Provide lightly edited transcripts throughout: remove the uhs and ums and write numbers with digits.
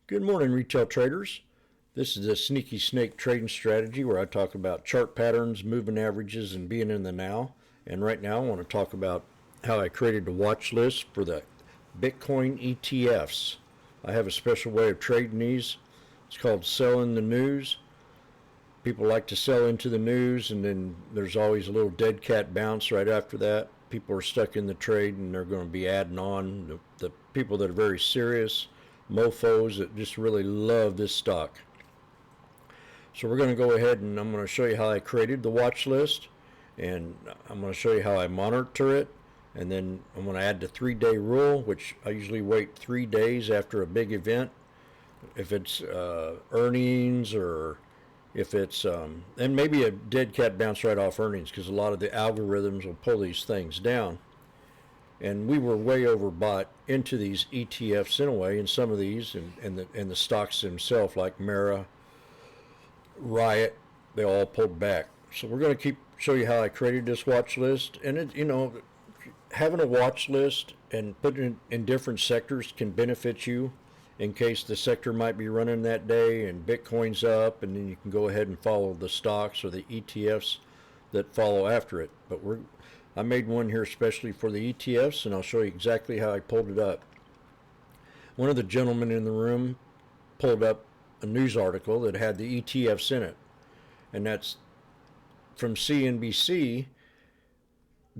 Good morning, retail traders. This is a sneaky snake trading strategy where I talk about chart patterns, moving averages, and being in the now. And right now I want to talk about how I created a watch list for the Bitcoin ETFs. I have a special way of trading these. It's called selling the news. People like to sell into the news, and then there's always a little dead cat bounce right after that. People are stuck in the trade, and they're going to be adding on. The people that are very serious, mofos that just really love this stock. So we're going to go ahead and I'm going to show you how I created the watch list, and I'm going to show you how I monitor it, and then I'm going to add the 3-day rule, which I usually wait 3 days after a big event. If it's earnings, or if it's and maybe a dead cat bounce right off earnings, because a lot of the algorithms will pull these things down. And we were way overbought into these ETFs in a way, and some of these, and the stocks themselves, like Mara, Riot, they all pulled back. So we're going to show you how I created this watch list. And having a watch list and putting it in different sectors can benefit you in case the sector might be running that day and Bitcoin's up, and then you can go ahead and follow the stocks or the ETFs that follow after it. But I made one here especially for the ETFs, and I'll show you exactly how I pulled it up. One of the gentlemen in the room pulled up a news article that had the ETFs in it, and that's from CNBC.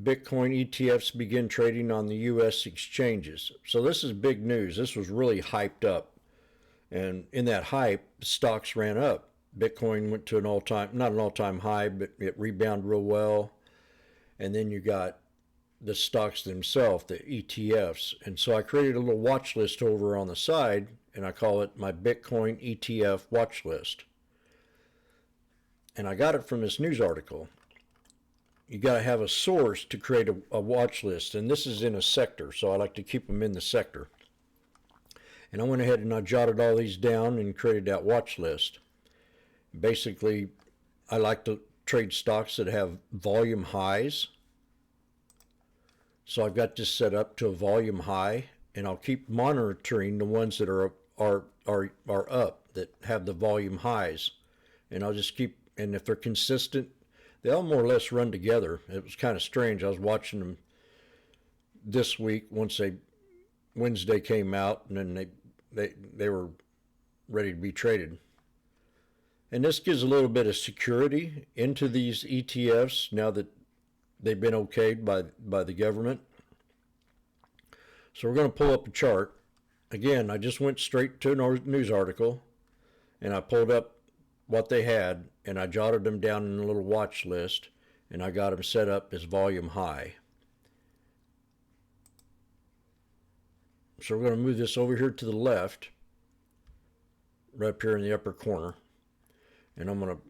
Bitcoin ETFs begin trading on the U.S. exchanges. So this is big news. This was really hyped up, and in that hype, the stocks ran up. Bitcoin went to not an all-time high, but it rebounded real well. And then you got the stocks themselves, the ETFs. And so I created a little watch list over on the side, and I call it my Bitcoin ETF watch list. And I got it from this news article. You got to have a source to create a watch list, and this is in a sector, so I like to keep them in the sector. And I went ahead and I jotted all these down and created that watch list. Basically, I like to trade stocks that have volume highs. So I've got this set up to a volume high, and I'll keep monitoring the ones that are up, that have the volume highs. And I'll just keep, and if they're consistent, they all more or less run together. It was kind of strange. I was watching them this week once Wednesday came out, and then they were ready to be traded. And this gives a little bit of security into these ETFs now that they've been okayed by the government. So we're going to pull up a chart. Again, I just went straight to a news article, and I pulled up what they had, and I jotted them down in a little watch list, and I got them set up as volume high. So we're going to move this over here to the left, right up here in the upper corner. And I'm going to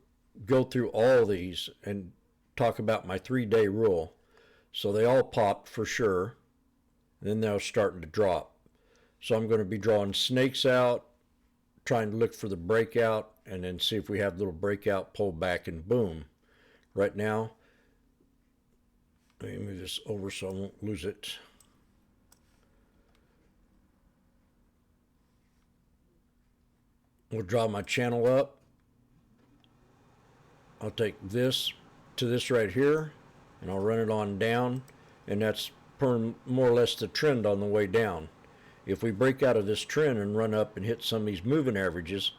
go through all these and talk about my 3-day rule. So they all popped for sure. And then they're starting to drop. So I'm going to be drawing snakes out, trying to look for the breakout, and then see if we have a little breakout, pull back, and boom. Right now, let me move this over so I won't lose it. We'll draw my channel up. I'll take this to this right here, and I'll run it on down, and that's more or less the trend on the way down. If we break out of this trend and run up and hit some of these moving averages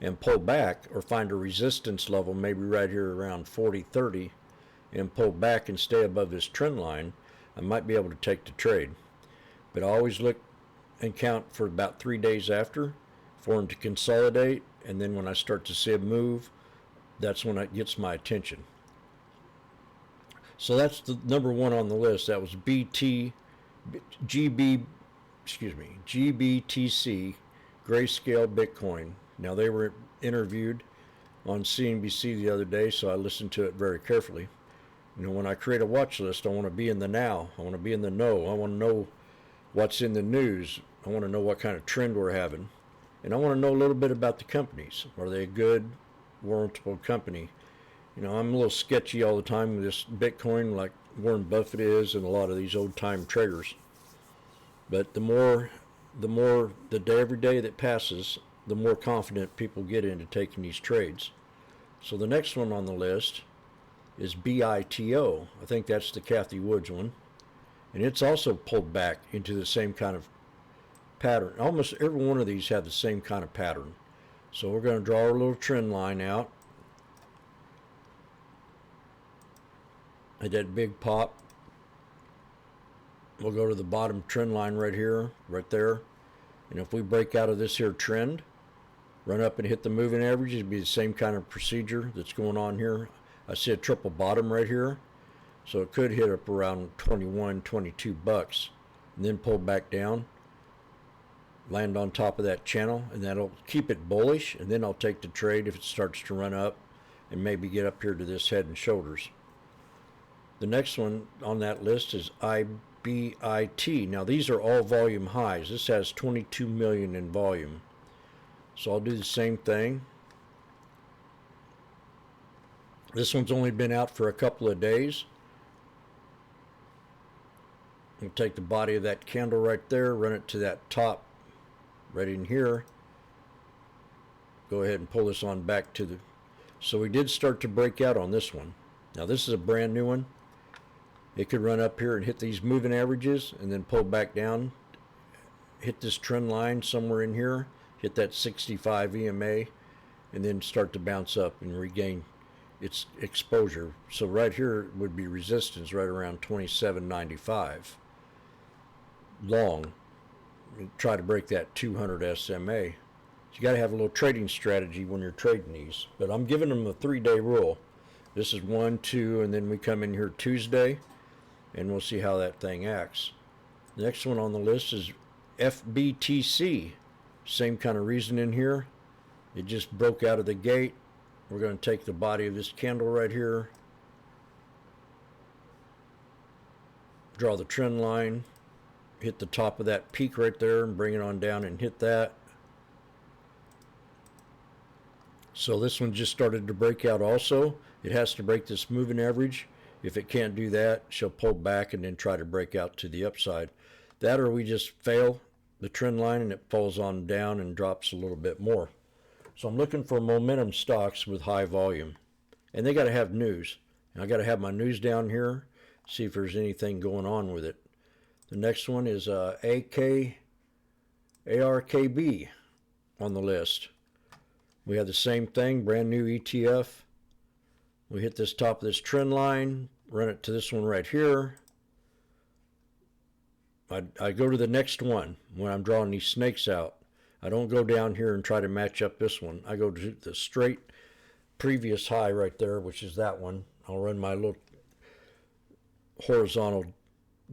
and pull back, or find a resistance level maybe right here around 40.30 and pull back and stay above this trend line, I might be able to take the trade. But I always look and count for about 3 days after for them to consolidate, and then when I start to see a move, that's when it gets my attention. So that's the number one on the list. That was GBTC, Grayscale Bitcoin. Now, they were interviewed on CNBC the other day, so I listened to it very carefully. When I create a watch list, I want to be in the now. I want to be in the know. I want to know what's in the news. I want to know what kind of trend we're having. And I want to know a little bit about the companies. Are they a good, warrantable company? I'm a little sketchy all the time with this Bitcoin, like Warren Buffett is and a lot of these old-time traders. But the more every day that passes, the more confident people get into taking these trades. So the next one on the list is BITO. I think that's the Kathy Woods one. And it's also pulled back into the same kind of pattern. Almost every one of these have the same kind of pattern. So we're going to draw our little trend line out. At that big pop, we'll go to the bottom trend line right here, right there. And if we break out of this here trend, run up and hit the moving average, it'd be the same kind of procedure that's going on here. I see a triple bottom right here. So it could hit up around 21, 22 bucks and then pull back down, land on top of that channel, and that'll keep it bullish, and then I'll take the trade if it starts to run up and maybe get up here to this head and shoulders. The next one on that list is IBIT. Now these are all volume highs. This has 22 million in volume. So I'll do the same thing. This one's only been out for a couple of days. We'll take the body of that candle right there, run it to that top right in here. Go ahead and pull this on back to the... So we did start to break out on this one. Now this is a brand new one. It could run up here and hit these moving averages and then pull back down, hit this trend line somewhere in here, hit that 65 EMA, and then start to bounce up and regain its exposure. So right here would be resistance right around 27.95. Long. Try to break that 200 SMA. So you got to have a little trading strategy when you're trading these. But I'm giving them the 3-day rule. This is 1, 2, and then we come in here Tuesday, and we'll see how that thing acts. The next one on the list is FBTC. Same kind of reason in here. It just broke out of the gate. We're going to take the body of this candle right here, draw the trend line, hit the top of that peak right there and bring it on down and hit that. So this one just started to break out also. It has to break this moving average. If it can't do that, she'll pull back and then try to break out to the upside. That, or we just fail the trend line and it falls on down and drops a little bit more. So I'm looking for momentum stocks with high volume. And they got to have news. And I got to have my news down here, see if there's anything going on with it. The next one is ARKB on the list. We have the same thing, brand new ETF. We hit this top of this trend line, run it to this one right here. I go to the next one when I'm drawing these snakes out. I don't go down here and try to match up this one. I go to the straight previous high right there, which is that one. I'll run my little horizontal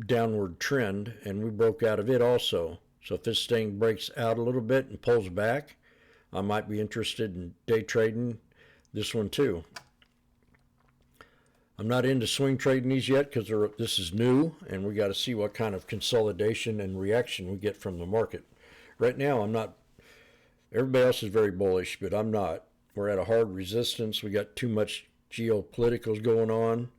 downward trend, and we broke out of it also. So if this thing breaks out a little bit and pulls back, I might be interested in day trading this one too. I'm not into swing trading these yet because this is new, and we got to see what kind of consolidation and reaction we get from the market. Right now, I'm not. Everybody else is very bullish, but I'm not. We're at a hard resistance. We got too much geopoliticals going on.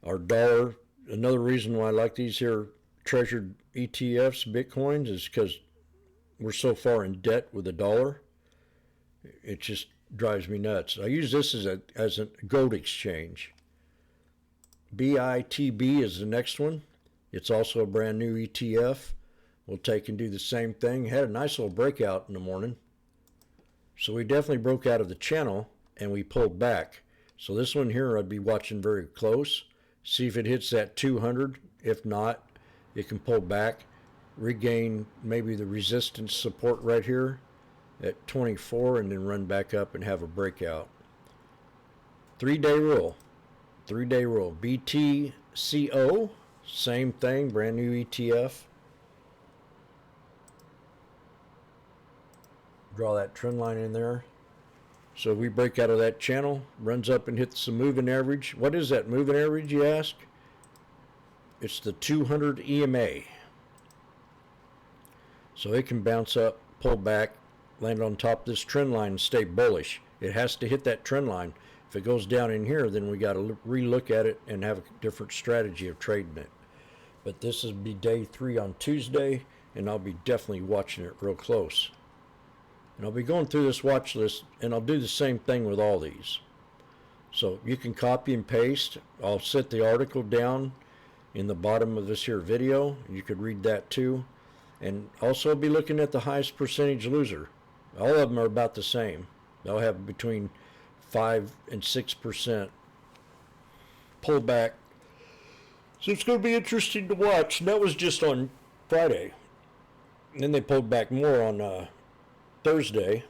Our dollar. Another reason why I like these here treasured ETFs, Bitcoins, is because we're so far in debt with the dollar. It just drives me nuts. I use this as a gold exchange. BITB is the next one. It's also a brand new ETF. We'll take and do the same thing. Had a nice little breakout in the morning. So we definitely broke out of the channel and we pulled back. So this one here I'd be watching very close. See if it hits that 200. If not, it can pull back, regain maybe the resistance support right here at 24, and then run back up and have a breakout. 3-day rule. 3-day rule. BTCO, same thing, brand new ETF. Draw that trend line in there. So we break out of that channel, runs up and hits the moving average. What is that moving average, you ask? It's the 200 EMA. So it can bounce up, pull back, land on top of this trend line and stay bullish. It has to hit that trend line. If it goes down in here, then we got to relook at it and have a different strategy of trading it. But this will be day 3 on Tuesday, and I'll be definitely watching it real close. And I'll be going through this watch list, and I'll do the same thing with all these. So you can copy and paste. I'll set the article down in the bottom of this here video. You could read that too. And also be looking at the highest percentage loser. All of them are about the same. They'll have between 5 and 6% pullback. So it's going to be interesting to watch. And that was just on Friday. And then they pulled back more on Thursday.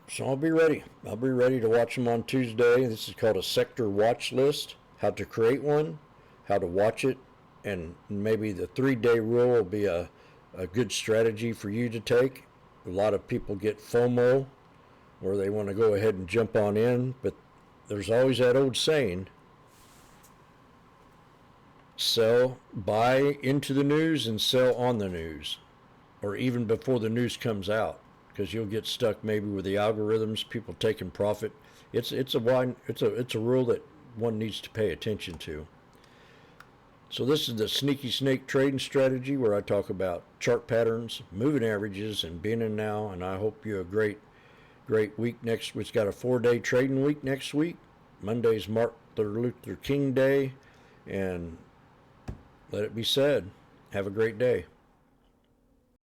So I'll be ready. I'll be ready to watch them on Tuesday. This is called a sector watch list. How to create one, how to watch it, and maybe the 3-day rule will be a good strategy for you to take. A lot of people get FOMO, where they want to go ahead and jump on in, but there's always that old saying, buy into the news and sell on the news, or even before the news comes out, because you'll get stuck maybe with the algorithms, people taking profit. It's a rule that one needs to pay attention to. So this is the sneaky snake trading strategy, where I talk about chart patterns, moving averages, and being in now. And I hope you have a great week next week. It's got a 4-day trading week next week. Monday's Martin Luther King Day, and let it be said, have a great day.